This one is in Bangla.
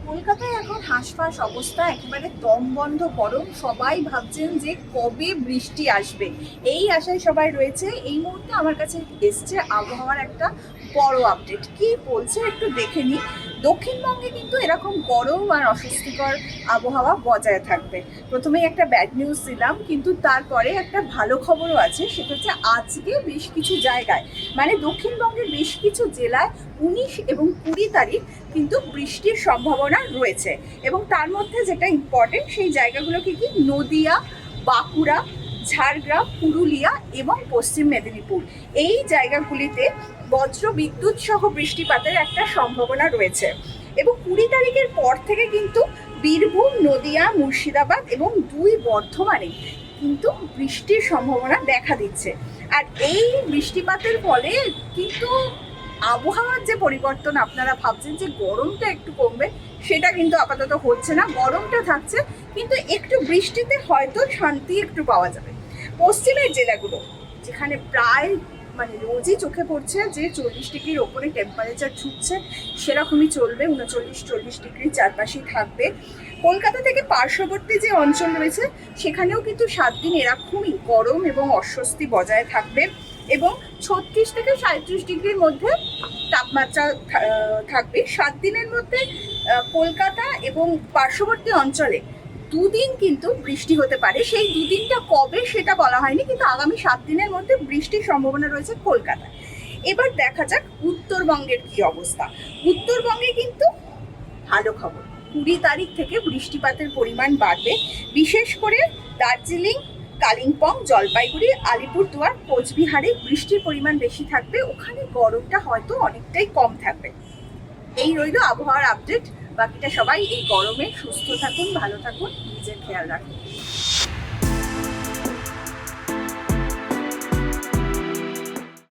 কলকাতায় এখন হাঁসফাঁস অবস্থা, একেবারে দম বন্ধ গরম। সবাই ভাবছেন যে কবে বৃষ্টি আসবে, এই আশায় সবাই রয়েছে। এই মুহূর্তে আমার কাছে এসছে আবহাওয়ার একটা বড় আপডেট। কি বলছে একটু দেখে নিই। দক্ষিণবঙ্গে কিন্তু এরকম গরম আর অস্বস্তিকর আবহাওয়া বজায় থাকবে। প্রথমেই একটা ব্যাড নিউজ দিলাম, কিন্তু তারপরে একটা ভালো খবরও আছে। সেটা হচ্ছে আজকে বেশ কিছু জায়গায়, মানে দক্ষিণবঙ্গের বেশ কিছু জেলায় 19 এবং 20 তারিখ কিন্তু বৃষ্টির সম্ভাবনা রয়েছে। এবং তার মধ্যে যেটা ইম্পর্টেন্ট, সেই জায়গাগুলো কি কি? নদিয়া, বাঁকুড়া, ঝাড়গ্রাম, পুরুলিয়া এবং পশ্চিম মেদিনীপুর। এই জায়গাগুলিতে বজ্র বিদ্যুৎ সহ বৃষ্টিপাতের একটা সম্ভাবনা রয়েছে। এবং 20 তারিখের পর থেকে কিন্তু বীরভূম, নদিয়া, মুর্শিদাবাদ এবং 2 বর্ধমানে কিন্তু বৃষ্টির সম্ভাবনা দেখা দিচ্ছে। আর এই বৃষ্টিপাতের ফলে কিন্তু আবহাওয়ার যে পরিবর্তন, আপনারা ভাবছেন যে গরমটা একটু কমবে, সেটা কিন্তু আপাতত হচ্ছে না। গরমটা থাকছে, কিন্তু একটু বৃষ্টিতে হয়তো শান্তি একটু পাওয়া যাবে। পশ্চিমের জেলাগুলো, যেখানে প্রায় মানে রোজই চোখে পড়ছে যে 40 ডিগ্রির ওপরে টেম্পারেচার ছুটছে, সেরকমই চলবে। 39-40 ডিগ্রির চারপাশেই থাকবে। কলকাতা থেকে পার্শ্ববর্তী যে অঞ্চল রয়েছে, সেখানেও কিন্তু 7 দিন এরকমই গরম এবং অস্বস্তি বজায় থাকবে। এবং 36 থেকে 37 ডিগ্রির মধ্যে তাপমাত্রা থাকবে 7 দিনের মধ্যে। কলকাতা এবং পার্শ্ববর্তী অঞ্চলে 2 দিন কিন্তু বৃষ্টি হতে পারে। সেই 2 দিনটা কবে সেটা বলা হয়নি, কিন্তু আগামী 7 দিনের মধ্যে বৃষ্টির সম্ভাবনা রয়েছে কলকাতায়। এবার দেখা যাক উত্তরবঙ্গের কি অবস্থা। উত্তরবঙ্গে কিন্তু ভালো খবর, 20 তারিখ থেকে বৃষ্টিপাতের পরিমাণ বাড়বে। বিশেষ করে দার্জিলিং, কালিম্পং, জলপাইগুড়ি, আলিপুরদুয়ার, কোচবিহারে বৃষ্টির পরিমাণ বেশি থাকবে। ওখানে গরমটা হয়তো অনেকটাই কম থাকবে। এই রইল আবহাওয়ার আপডেট। বাকিটা সবাই এই গরমে সুস্থ থাকুন, ভালো থাকুন, নিজের খেয়াল রাখুন।